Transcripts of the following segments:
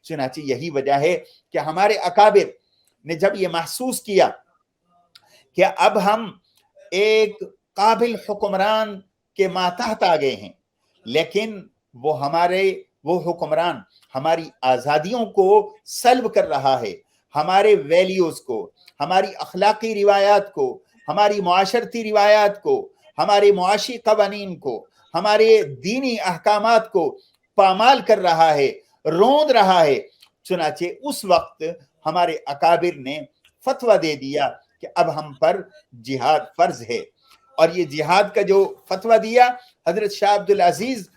چنانچہ یہی وجہ ہے کہ ہمارے اکابر نے جب یہ محسوس کیا کہ اب ہم ایک قابل حکمران کے ماتحت آ گئے ہیں، لیکن وہ حکمران ہماری آزادیوں کو سلب کر رہا ہے، ہمارے ویلیوز کو، ہماری اخلاقی روایات کو، ہماری معاشرتی روایات کو، ہمارے معاشی قوانین کو، ہمارے دینی احکامات کو پامال کر رہا ہے، روند رہا ہے۔ چنانچہ اس وقت ہمارے اکابر نے فتویٰ دے دیا کہ اب ہم پر جہاد فرض ہے۔ اور یہ جہاد کا جو فتویٰ دیا حضرت شاہ عبدالعزیز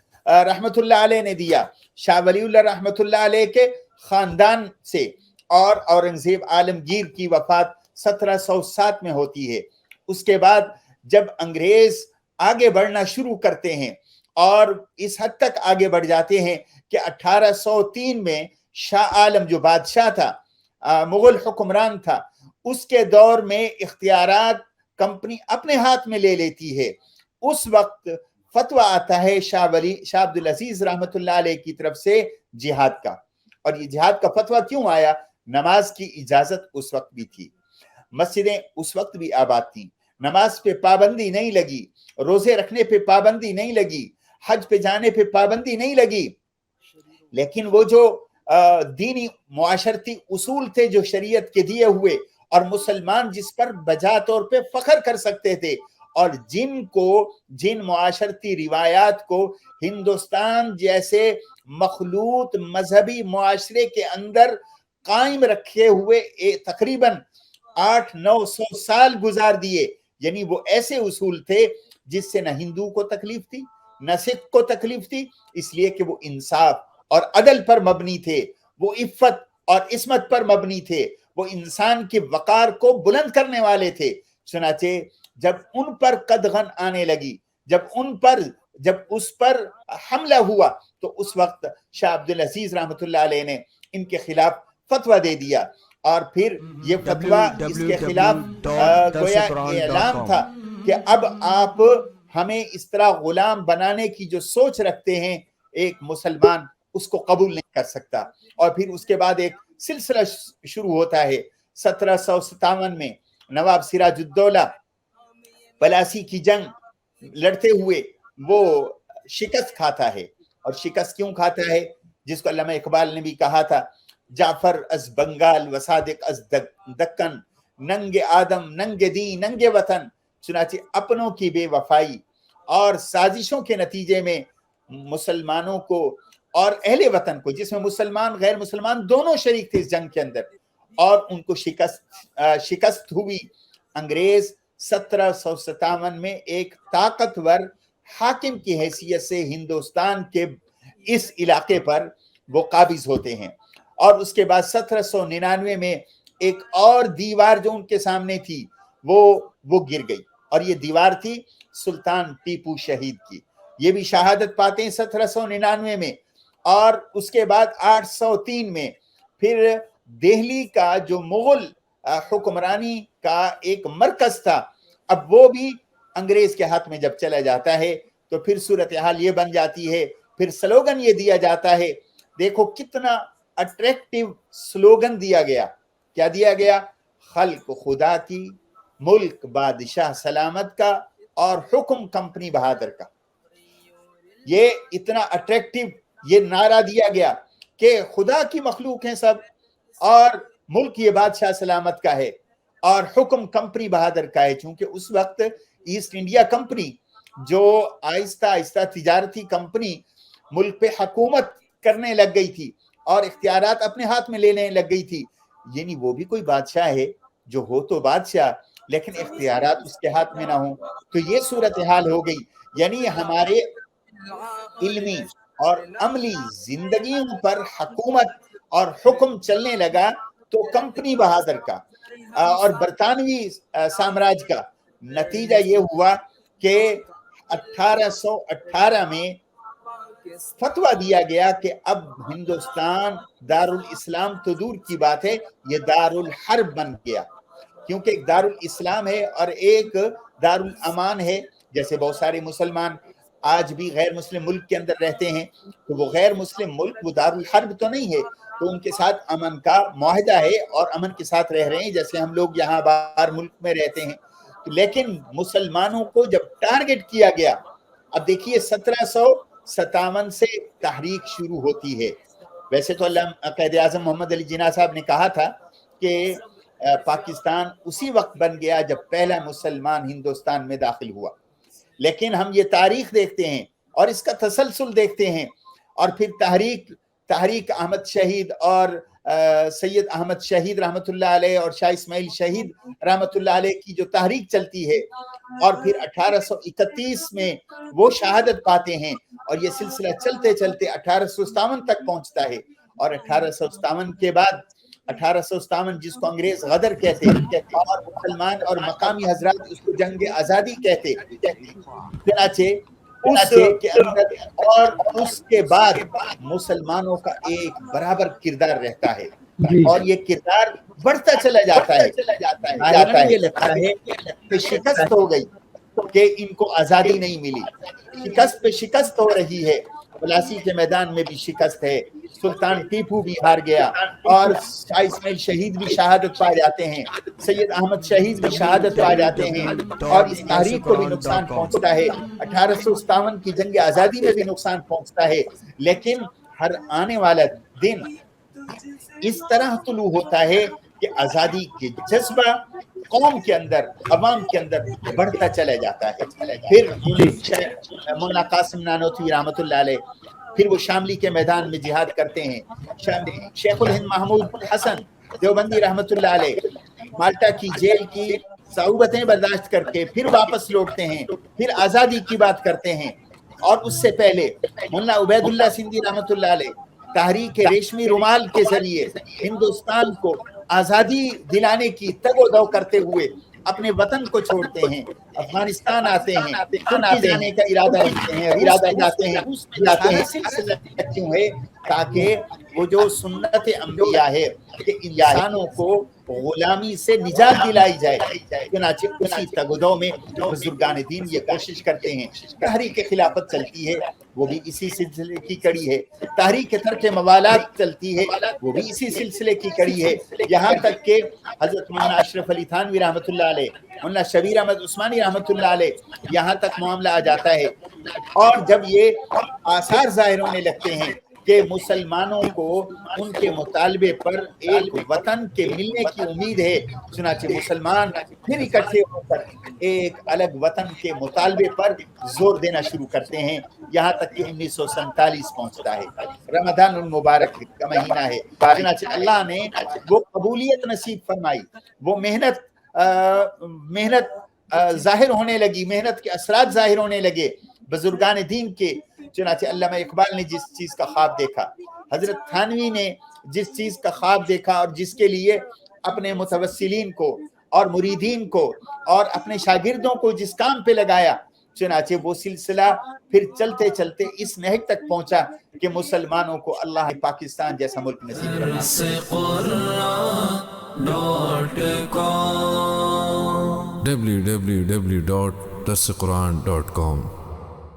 رحمت اللہ علیہ نے دیا، شاہ ولی اللہ رحمت اللہ علیہ کے خاندان سے، اور اورنگزیب عالمگیر کی وفات 1707 میں ہوتی ہے۔ اس کے بعد جب انگریز آگے بڑھنا شروع کرتے ہیں اور اس حد تک آگے بڑھ جاتے ہیں کہ 1803 میں شاہ عالم جو بادشاہ تھا، مغل حکمران تھا، اس کے دور میں اختیارات کمپنی اپنے ہاتھ میں لے لیتی ہے۔ اس وقت فتویٰ آتا ہے شاہ عبدالعزیز رحمت اللہ علیہ کی طرف سے جہاد کا۔ اور یہ جہاد کا فتویٰ کیوں آیا؟ نماز کی اجازت اس وقت بھی تھی، مسجدیں اس وقت بھی آباد تھیں، نماز پہ پابندی نہیں لگی، روزے رکھنے پہ پابندی نہیں لگی، حج پہ جانے پہ پابندی نہیں لگی، لیکن وہ جو دینی معاشرتی اصول تھے جو شریعت کے دیے ہوئے، اور مسلمان جس پر بجا طور پہ فخر کر سکتے تھے، اور جن معاشرتی روایات کو ہندوستان جیسے مخلوط مذہبی معاشرے کے اندر قائم رکھے ہوئے تقریباً 800-900 سال گزار دیے، یعنی وہ ایسے اصول تھے جس سے نہ ہندو کو تکلیف تھی نہ سکھ کو تکلیف تھی، اس لیے کہ وہ انصاف اور عدل پر مبنی تھے، وہ عفت اور عصمت پر مبنی تھے، وہ انسان کے وقار کو بلند کرنے والے تھے۔ چنانچہ جب ان پر قدغن آنے لگی، جب اس پر حملہ ہوا، تو اس وقت شاہ عبدالعزیز رحمت اللہ علیہ نے ان کے خلاف فتویٰ دے دیا، اور پھر یہ فتویٰ اس کے خلاف گویا اعلان تھا کہ اب آپ ہمیں اس طرح غلام بنانے کی جو سوچ رکھتے ہیں، ایک مسلمان اس کو قبول نہیں کر سکتا۔ اور پھر اس کے بعد ایک سلسلہ شروع ہوتا ہے۔ 1757 میں نواب سراج الدولہ پلاسی کی جنگ لڑتے ہوئے وہ شکست کھاتا ہے، اور شکست کیوں کھاتا ہے؟ جس کو علامہ اقبال نے بھی کہا تھا، جعفر از بنگال و صادق از دکن، ننگ آدم ننگ دین ننگ وطن۔ چنانچہ اپنوں کی بے وفائی اور سازشوں کے نتیجے میں مسلمانوں کو اور اہل وطن کو، جس میں مسلمان غیر مسلمان دونوں شریک تھے اس جنگ کے اندر، اور ان کو شکست ہوئی۔ انگریز 1757 میں ایک طاقتور حاکم کی حیثیت سے ہندوستان کے اس علاقے پر وہ قابض ہوتے ہیں، اور اس کے بعد 1799 میں ایک اور دیوار جو ان کے سامنے تھی وہ گر گئی، اور یہ دیوار تھی سلطان ٹیپو شہید کی۔ یہ بھی شہادت پاتے ہیں 1799 میں، اور اس کے بعد 803 میں پھر دہلی کا جو مغل حکمرانی کا ایک مرکز تھا، اب وہ بھی انگریز کے ہاتھ میں جب چلا جاتا ہے تو پھر صورتحال یہ بن جاتی ہے، پھر سلوگن یہ دیا جاتا ہے، دیکھو کتنا اٹریکٹیو سلوگن دیا گیا۔ کیا دیا گیا؟ خلق خدا کی، ملک بادشاہ سلامت کا، اور حکم کمپنی بہادر کا۔ یہ اتنا اٹریکٹیو یہ نعرہ دیا گیا کہ خدا کی مخلوق ہیں سب، اور ملک یہ بادشاہ سلامت کا ہے، اور حکم کمپنی بہادر کا ہے۔ چونکہ اس وقت ایسٹ انڈیا کمپنی جو آہستہ آہستہ تجارتی کمپنی ملک پہ حکومت کرنے لگ گئی تھی اور اختیارات اپنے ہاتھ میں لینے لگ گئی تھی، یعنی وہ بھی کوئی بادشاہ ہے جو ہو تو بادشاہ، لیکن اختیارات اس کے ہاتھ میں نہ ہوں۔ تو یہ صورتحال ہو گئی، یعنی ہمارے علمی اور عملی زندگیوں پر حکومت اور حکم چلنے لگا تو کمپنی بہادر کا اور برطانوی سامراج کا۔ نتیجہ یہ ہوا کہ 1818 میں فتویٰ دیا گیا کہ اب ہندوستان دارالاسلام تو دور کی بات ہے، یہ دارالحرب بن گیا، کیونکہ ایک دارالاسلام ہے اور ایک دارالامان ہے۔ جیسے بہت سارے مسلمان آج بھی غیر مسلم ملک کے اندر رہتے ہیں، تو وہ غیر مسلم ملک وہ دارالحرب تو نہیں ہے، تو ان کے ساتھ امن کا معاہدہ ہے اور امن کے ساتھ رہ رہے ہیں، جیسے ہم لوگ یہاں باہر ملک میں رہتے ہیں. لیکن مسلمانوں کو جب ٹارگٹ کیا گیا، اب دیکھیے 1757 سے تحریک شروع ہوتی ہے. ویسے تو قائد اعظم محمد علی جناح صاحب نے کہا تھا کہ پاکستان اسی وقت بن گیا جب پہلا مسلمان ہندوستان میں داخل ہوا، لیکن ہم یہ تاریخ دیکھتے ہیں اور اس کا تسلسل دیکھتے ہیں، اور پھر تحریک احمد شہید اور سید احمد شہید رحمۃ اللہ علیہ اور شاہ اسماعیل شہید رحمۃ اللہ علیہ کی جو تحریک چلتی ہے، اور پھر 1831 میں وہ شہادت پاتے ہیں، اور یہ سلسلہ چلتے چلتے 1857 تک پہنچتا ہے. اور 1857 کے بعد 1857 جس کو انگریز غدر کہتے اور مسلمان اور مقامی حضرات اس کو جنگ آزادی کہتے، چنانچہ اس کے اندر اور اس کے بعد مسلمانوں کا ایک برابر کردار رہتا ہے، اور یہ کردار بڑھتا چلا جاتا ہے. یہ لگتا ہے کہ شکست ہو گئی، کہ ان کو آزادی نہیں ملی، شکست پہ شکست ہو رہی ہے. پلاسی کے میدان میں بھی شکست ہے، سلطان ٹیپو بھی ہار گیا، اور شاہ اسماعیل شہید بھی شہادت پا جاتے ہیں، سید احمد شہید بھی شہادت پا جاتے ہیں، اور اس تحریک کو بھی نقصان پہنچتا ہے. 1857 کی جنگ آزادی میں بھی نقصان پہنچتا ہے. لیکن ہر آنے والا دن اس طرح طلوع ہوتا ہے کہ آزادی کے جذبہ قوم کے اندر، عوام کے اندر بڑھتا چلا جاتا ہے. پھر مولانا قاسم نانوتوی رحمۃ اللہ علیہ، پھر وہ شاملی کے میدان میں جہاد کرتے ہیں. شیخ الہند محمود حسن دیوبندی رحمۃ اللہ علیہ مالٹا کی جیل کی صعوبتیں برداشت کر کے پھر واپس لوٹتے ہیں، پھر آزادی کی بات کرتے ہیں. اور اس سے پہلے مولانا عبید اللہ سندھی رحمۃ اللہ علیہ تحریک ریشمی رومال کے ذریعے ہندوستان کو آزادی دلانے کی تگ و دو کرتے ہوئے اپنے وطن کو چھوڑتے ہیں، افغانستان آتے ہیں، ترکی جانے کا ارادہ رکھتے ہیں، روس جاتے ہیں. سلسلہ کیوں ہے؟ تاکہ وہ جو سنت انبیاء ہے کہ انسانوں کو غلامی سے نجات دلائی جائے. چنانچہ اسی تگدو میں بزرگان دین یہ کوشش کرتے ہیں. تحریک خلافت چلتی ہے، وہ بھی اسی سلسلے کی کڑی ہے. تحریک ترک موالات چلتی ہے، وہ بھی اسی سلسلے کی کڑی ہے. یہاں تک کہ حضرت مولانا اشرف علی تھانوی رحمۃ اللہ علیہ، مولانا شبیر احمد عثمانی رحمۃ اللہ علیہ، یہاں تک معاملہ آ جاتا ہے. اور جب یہ آثار ظاہر ہونے لگتے ہیں کہ مسلمانوں کو ان کے مطالبے پر ایک وطن کے ملنے کی امید ہے، چنانچہ مسلمان پھر اکٹھے ہو کر ایک الگ وطن کے مطالبے پر زور دینا شروع کرتے ہیں. یہاں تک کہ 1947 پہنچتا ہے، رمضان المبارک کا مہینہ ہے. چنانچہ اللہ نے وہ قبولیت نصیب فرمائی، وہ محنت ظاہر ہونے لگی، محنت کے اثرات ظاہر ہونے لگے بزرگان دین کے. چنانچہ علامہ اقبال نے جس چیز کا خواب دیکھا، حضرت تھانوی نے جس چیز کا خواب دیکھا، اور جس کے لیے اپنے متوسلین کو اور مریدین کو اور اپنے شاگردوں کو جس کام پہ لگایا، چنانچہ وہ سلسلہ پھر چلتے چلتے اس نہج تک پہنچا کہ مسلمانوں کو اللہ نے پاکستان جیسا ملک نصیب www.darsequran.com